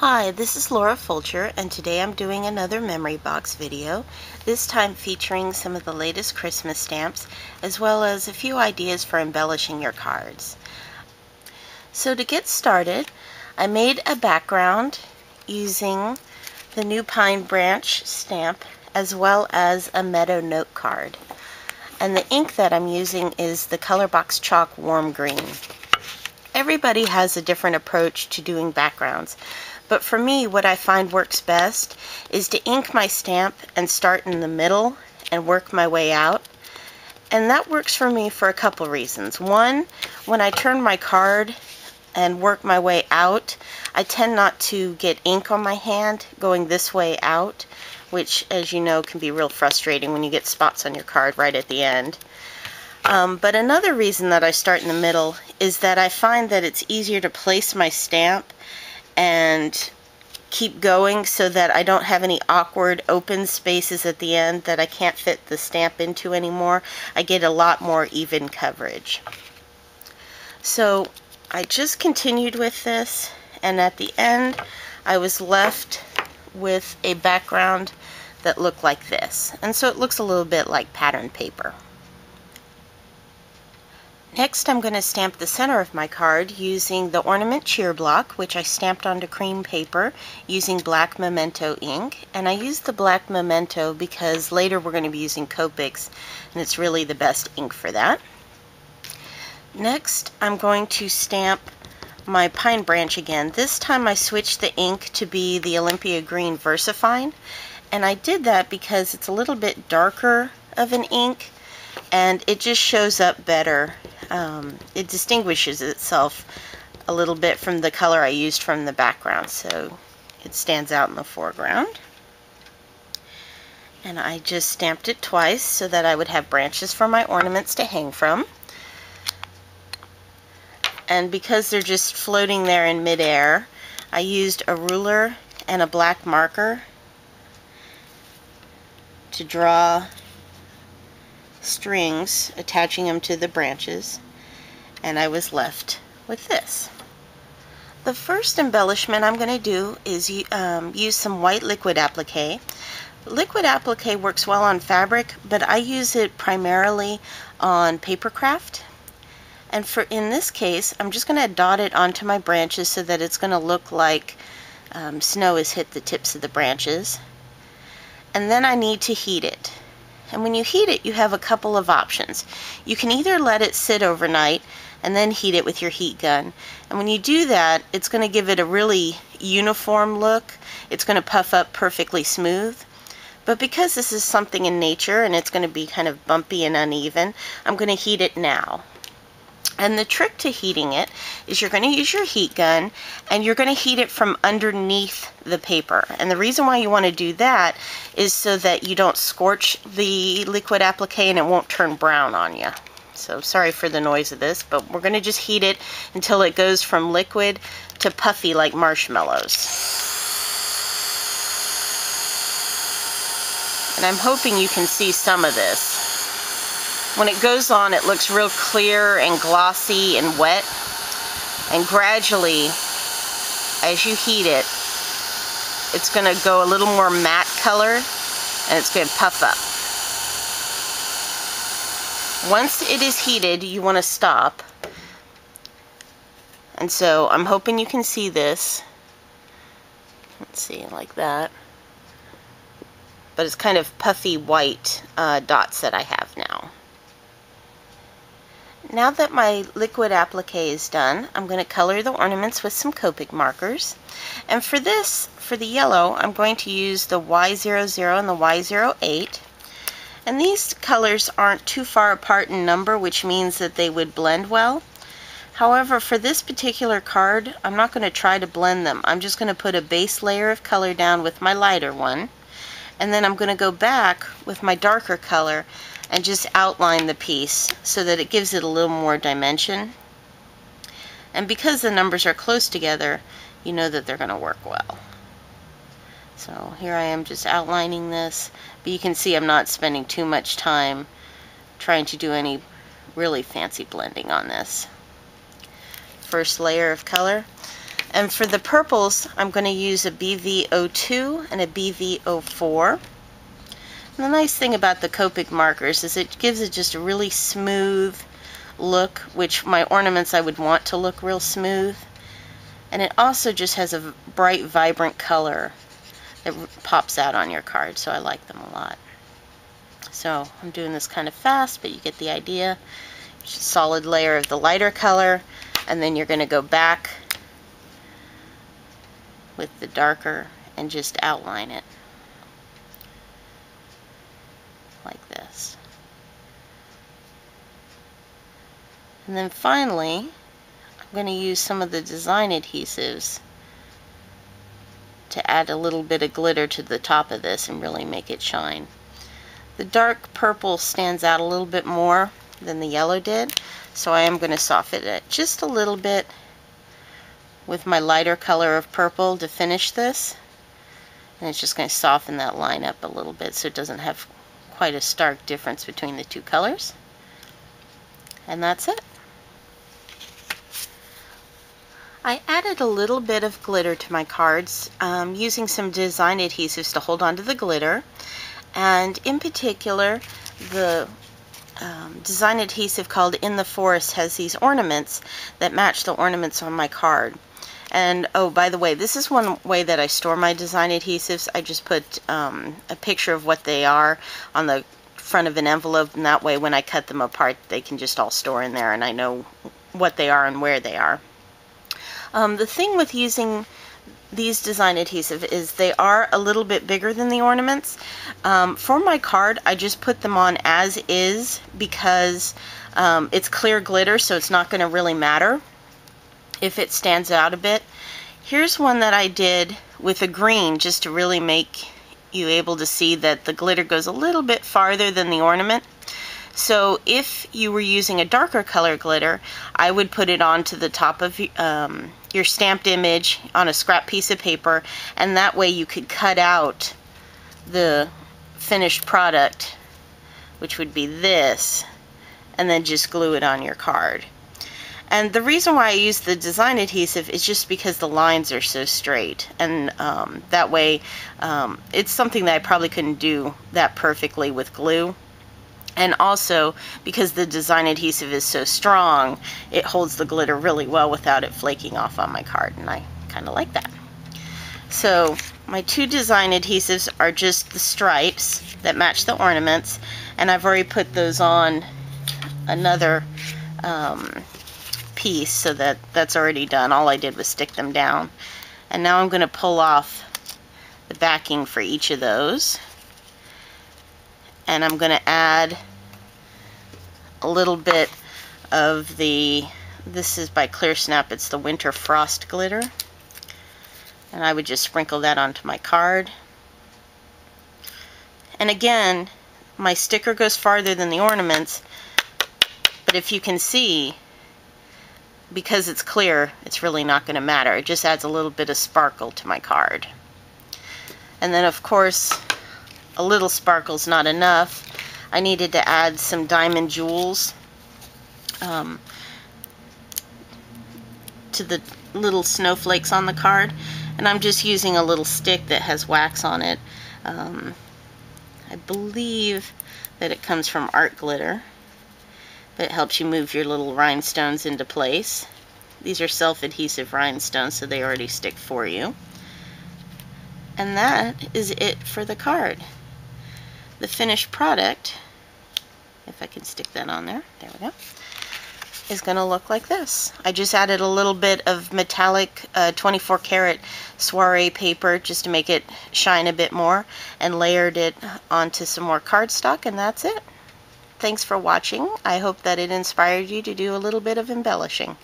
Hi, this is Laura Fulcher, and today I'm doing another memory box video, this time featuring some of the latest Christmas stamps, as well as a few ideas for embellishing your cards. So to get started, I made a background using the new pine branch stamp, as well as a meadow note card. And the ink that I'm using is the Colorbox Chalk Warm Green. Everybody has a different approach to doing backgrounds. But for me, what I find works best is to ink my stamp and start in the middle and work my way out. And that works for me for a couple reasons. One, when I turn my card and work my way out, I tend not to get ink on my hand going this way out, which, as you know, can be real frustrating when you get spots on your card right at the end. But another reason that I start in the middle is that I find that it's easier to place my stamp and keep going so that I don't have any awkward open spaces at the end that I can't fit the stamp into anymore. I get a lot more even coverage. So I just continued with this, and at the end I was left with a background that looked like this. And so it looks a little bit like pattern paper. Next, I'm going to stamp the center of my card using the Ornament Cheer Block, which I stamped onto cream paper using black Memento ink. And I used the black Memento because later we're going to be using Copics, and it's really the best ink for that. Next, I'm going to stamp my pine branch again. This time I switched the ink to be the Olympia Green VersaFine, and I did that because it's a little bit darker of an ink, and it just shows up better. It distinguishes itself a little bit from the color I used from the background, so it stands out in the foreground. And I just stamped it twice so that I would have branches for my ornaments to hang from. And because they're just floating there in midair, I used a ruler and a black marker to draw strings, attaching them to the branches, and I was left with this. The first embellishment I'm going to do is use some white liquid applique. Liquid applique works well on fabric, but I use it primarily on paper craft. And in this case, I'm just going to dot it onto my branches so that it's going to look like snow has hit the tips of the branches. And then I need to heat it. And when you heat it, you have a couple of options. You can either let it sit overnight and then heat it with your heat gun. And when you do that, it's going to give it a really uniform look. It's going to puff up perfectly smooth. But because this is something in nature and it's going to be kind of bumpy and uneven, I'm going to heat it now. And the trick to heating it is you're going to use your heat gun, and you're going to heat it from underneath the paper. And the reason why you want to do that is so that you don't scorch the liquid applique and it won't turn brown on you. So sorry for the noise of this, but we're going to just heat it until it goes from liquid to puffy like marshmallows. And I'm hoping you can see some of this. When it goes on, it looks real clear and glossy and wet. And gradually, as you heat it, it's going to go a little more matte color, and it's going to puff up. Once it is heated, you want to stop. And so I'm hoping you can see this. Let's see, like that. But it's kind of puffy white dots that I have now. Now that my liquid applique is done, I'm going to color the ornaments with some Copic markers. And for this, for the yellow, I'm going to use the Y00 and the Y08. And these colors aren't too far apart in number, which means that they would blend well. However, for this particular card, I'm not going to try to blend them. I'm just going to put a base layer of color down with my lighter one. And then I'm going to go back with my darker color and just outline the piece so that it gives it a little more dimension. And because the numbers are close together, you know that they're going to work well. So here I am just outlining this, but you can see I'm not spending too much time trying to do any really fancy blending on this. First layer of color. And for the purples, I'm going to use a BV02 and a BV04. And the nice thing about the Copic markers is it gives it just a really smooth look, which my ornaments I would want to look real smooth. And it also just has a bright, vibrant color that pops out on your card, so I like them a lot. So I'm doing this kind of fast, but you get the idea. Just a solid layer of the lighter color, and then you're going to go back with the darker and just outline it like this. And then finally, I'm going to use some of the design adhesives to add a little bit of glitter to the top of this and really make it shine. The dark purple stands out a little bit more than the yellow did, so I am going to soften it just a little bit with my lighter color of purple to finish this. And it's just going to soften that line up a little bit so it doesn't have quite a stark difference between the two colors. And that's it. I added a little bit of glitter to my cards using some design adhesives to hold on to the glitter, and in particular the design adhesive called In the Forest has these ornaments that match the ornaments on my card. And oh, by the way, this is one way that I store my design adhesives. I just put a picture of what they are on the front of an envelope, and that way when I cut them apart they can just all store in there and I know what they are and where they are. The thing with using these design adhesive is they are a little bit bigger than the ornaments. For my card, I just put them on as is because it's clear glitter, so it's not going to really matter if it stands out a bit. Here's one that I did with a green just to really make you able to see that the glitter goes a little bit farther than the ornament. So if you were using a darker color glitter, I would put it onto the top of your stamped image on a scrap piece of paper, and that way you could cut out the finished product, which would be this, and then just glue it on your card. And the reason why I use the design adhesive is just because the lines are so straight, and that way it's something that I probably couldn't do that perfectly with glue. And also, because the design adhesive is so strong, it holds the glitter really well without it flaking off on my card, and I kind of like that. So, my two design adhesives are just the stripes that match the ornaments, and I've already put those on another piece, so that's already done. All I did was stick them down. And now I'm going to pull off the backing for each of those. And I'm going to add a little bit of this is by Clear Snap, it's the Winter Frost glitter. And I would just sprinkle that onto my card. And again, my sticker goes farther than the ornaments, but if you can see, because it's clear, it's really not going to matter. It just adds a little bit of sparkle to my card. And then of course, a little sparkle's not enough. I needed to add some diamond jewels to the little snowflakes on the card, and I'm just using a little stick that has wax on it. I believe that it comes from Art Glitter, but it helps you move your little rhinestones into place. These are self-adhesive rhinestones, so they already stick for you. And that is it for the card. The finished product, if I can stick that on there, there we go, is going to look like this. I just added a little bit of metallic 24 karat soiree paper just to make it shine a bit more, and layered it onto some more cardstock, and that's it. Thanks for watching. I hope that it inspired you to do a little bit of embellishing.